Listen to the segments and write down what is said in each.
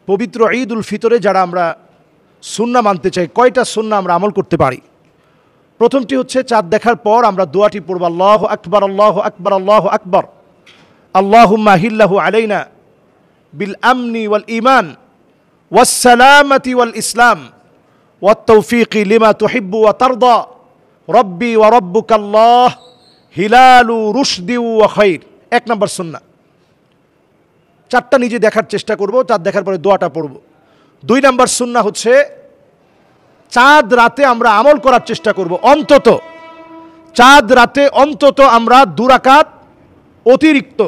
পবিত্র ঈদ উল ফিতরে যারা আমরা সুন্নাহ মানতে চাই, কয়টা সুন্নাহ আমরা আমল করতে পারি? প্রথমটি হচ্ছে চাঁদ দেখার পর আমরা দোয়াটি পড়ব, আল্লাহু আকবার আল্লাহু আকবার আল্লাহু আকবার, আল্লাহুম্মা আহিল্লাহু আলাইনা বিল আমনি ওয়াল ঈমান ওয়াস সালামাতি ওয়াল ইসলাম ওয়াত তাওফীকি লিমা তুহিব্বু ওয়া তারদা রব্বি ওয়া রব্বুকাল্লাহ হিলালু রুশদি ওয়া খাইর। 1 নম্বর সুন্নাহ। চাঁদটা নিজে দেখার চেষ্টা করব, চাঁদ দেখার পরে দোয়াটা পড়ব। 2 নম্বর সুন্নাহ হচ্ছে চাঁদ রাতে আমরা আমল করার চেষ্টা করব, অন্তত চাঁদ রাতে অন্তত আমরা 2 রাকাত অতিরিক্ত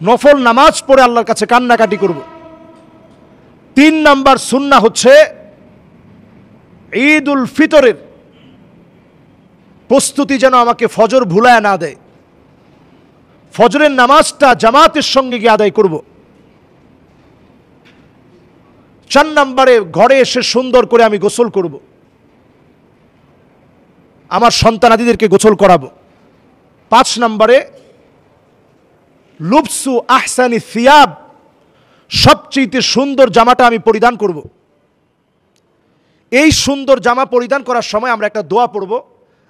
নফল নামাজ পড়ে আল্লাহর কাছে কান্নাকাটি করব। 3 নম্বর সুন্নাহ হচ্ছে ঈদ উল ফিতরের প্রস্তুতি যেন আমাকে ফজর ভুলায় না দেয়, ফজরের নামাজটা জামাতের সঙ্গে গিয়ে আদায় করব। 4 নম্বরে ঘরে এসে সুন্দর করে আমি গোসল করব, আমার সন্তানাদিদেরকে গোসল করাবো। 5 নম্বরে লুবসু আহসানি সিয়াব, সবচেয়ে সুন্দর জামাটা আমি পরিধান করব। এই সুন্দর জামা পরিধান করার সময় আমরা একটা দোয়া পড়ব,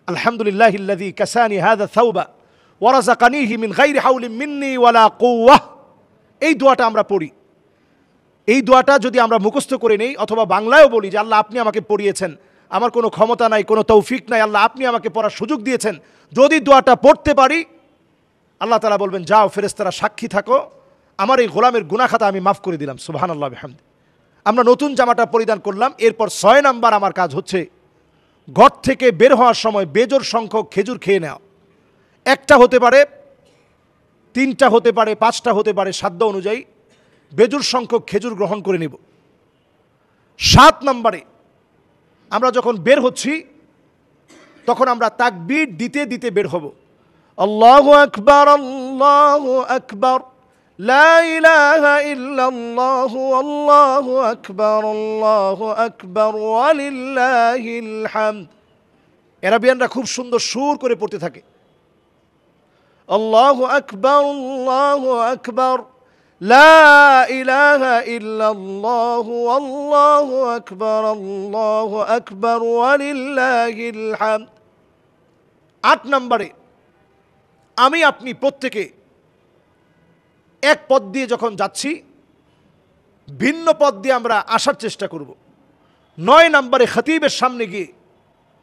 আলহামদুলিল্লাহিল্লাযী কাসানি হাযা সাওবা ওয়া রাযাকানিহি মিন গায়রি হাওলিন মিন্নি ওয়ালা কুওয়াহ। এই দোয়াটা আমরা পড়ি। এই দোয়াটা যদি আমরা মুখস্থ করে নেই অথবা বাংলায়ও বলি যে আল্লাহ আপনি আমাকে পড়িয়েছেন, আমার কোনো ক্ষমতা নাই, কোনো তৌফিক নাই, আল্লাহ আপনি আমাকে পড়ার সুযোগ দিয়েছেন, যদি দোয়াটা পড়তে পারি আল্লাহ তাআলা বলবেন যাও ফেরেশতারা সাক্ষী থাকো, আমার এই গোলামের গুনাহ খাতা আমি মাফ করে দিলাম। সুবহানাল্লাহ বিহামদি। আমরা নতুন জামাটা পরিধান করলাম। এরপর 6 নাম্বার আমার কাজ হচ্ছে ঘর থেকে বের হওয়ার সময় বেজোর সংখ্যক খেজুর খেয়ে নেওয়া। 1টা হতে পারে, 3টা হতে পারে, 5টা হতে পারে, সাধ্য অনুযায়ী বেজোর সংখ্যক খেজুর গ্রহণ করে নেব। 7 নম্বরে আমরা যখন বের হচ্ছি তখন আমরা তাকবীর দিতে দিতে বের হব, আল্লাহু আকবার আল্লাহু আকবার লা ইলাহা ইল্লাল্লাহু আল্লাহু আকবার ওয়া লিল্লাহিল হামদ। আরবিয়ানরা খুব সুন্দর সুর করে পড়তে থাকে, আল্লাহু আকবার লা ইলাহা ইল্লাল্লাহু আল্লাহু আকবার ওয়া লিল্লাহিল হামদ। 8 নম্বরে আমি আপনি প্রত্যেকে এক পথ দিয়ে যখন যাচ্ছি ভিন্ন পথ দিয়ে আমরা আসার চেষ্টা করব। 9 নম্বরে খতিবের সামনে গিয়ে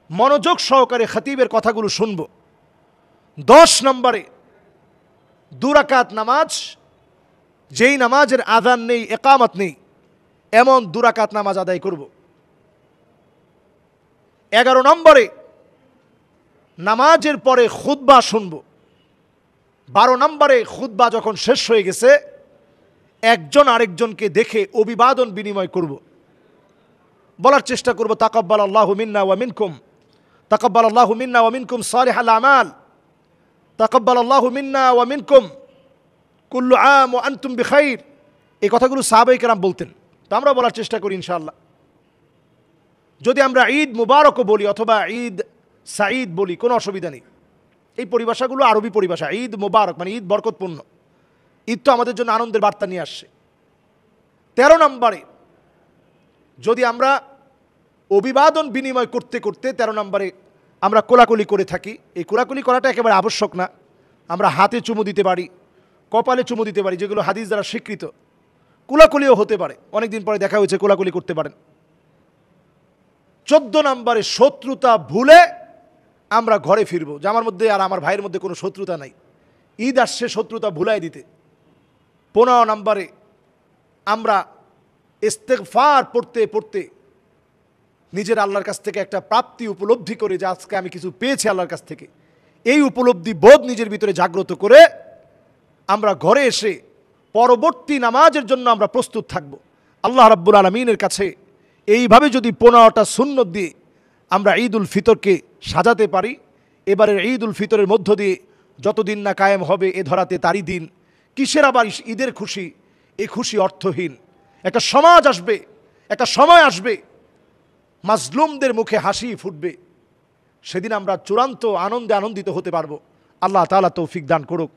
মনোযোগ সহকারে খতিবের কথাগুলো শুনব। 10 নম্বরে 2 রাকাত নামাজ, যেই নামাজের আযান নেই, ইকামত নেই, এমন 2 রাকাত নামাজ আদায় করব। 11 নম্বরে নামাজের পরে খুতবা শুনব। 12 নম্বরে খুতবা যখন শেষ হয়ে গেছে একজন আরেকজনকে দেখে অভিবাদন বিনিময় করব, বলার চেষ্টা করব তাকাব্বালাল্লাহু মিন্না ওয়া মিনকুম, তাকাব্বালাল্লাহু মিন্না ওয়া মিনকুম সালিহাল আমাল, তাকাব্বালাল্লাহু মিন্না ওয়া মিনকুম কুল্লু আম ওয়া আনতুম বিখাইর। এই কথাগুলো সাহাবায়ে কেরাম বলতেন, তো আমরা বলার চেষ্টা করি ইনশাআল্লাহ। যদি আমরা ঈদ মুবারকও বলি অথবা ঈদ সাঈদ বলি কোনো অসুবিধা নেই। এই পরিভাষাগুলো আরবি পরিভাষা। ঈদ মুবারক মানে ঈদ বরকতপূর্ণ, ঈদ তো আমাদের জন্য আনন্দের বার্তা নিয়ে আসছে। 13 নম্বরে যদি আমরা অভিবাদন বিনিময় করতে করতে 13 নম্বরে আমরা কোলাকুলি করে থাকি, এই কোলাকুলি করাটা একেবারে আবশ্যক না। আমরা হাতে চুমু দিতে পারি, কপালে চুমু দিতে পারি, যেগুলো হাদিস দ্বারা স্বীকৃত। কোলাকুলিও হতে পারে, অনেকদিন পরে দেখা হয়েছে, কোলাকুলি করতে পারেন। 14 নম্বরে শত্রুতা ভুলে আমরা ঘরে ফিরব, যে আমার মধ্যে আর আমার ভাইয়ের মধ্যে কোনো শত্রুতা নাই, ঈদ আসছে শত্রুতা ভুলাই দিতে। 15 নম্বরে আমরা ইস্তেগফার পড়তে পড়তে নিজের আল্লাহর কাছ থেকে একটা প্রাপ্তি উপলব্ধি করে যে আজকে আমি কিছু পেয়েছি আল্লাহর কাছ থেকে, এই উপলব্ধি বোধ নিজের ভিতরে জাগ্রত করে আমরা ঘরে এসে পরবর্তী নামাজের জন্য আমরা প্রস্তুত থাকব। আল্লাহ রাব্বুল আলামিনের কাছে এইভাবে যদি 15টা সুন্নত দিয়ে আমরা ঈদ উল ফিতরকে সাজাতে পারি, এবারের ঈদ উল ফিতরের মধ্য দিয়ে যতদিন না কায়েম হবে এ ধরাতে তারই দিন, কিসের আবার ঈদের খুশি, এই খুশি অর্থহীন। একটা সমাজ আসবে, একটা সময় আসবে মাজলুমদের মুখে হাসি ফুটবে, সেদিন আমরা চূড়ান্ত আনন্দে আনন্দিত হতে পারবো। আল্লাহ তাআলা তৌফিক দান করুক।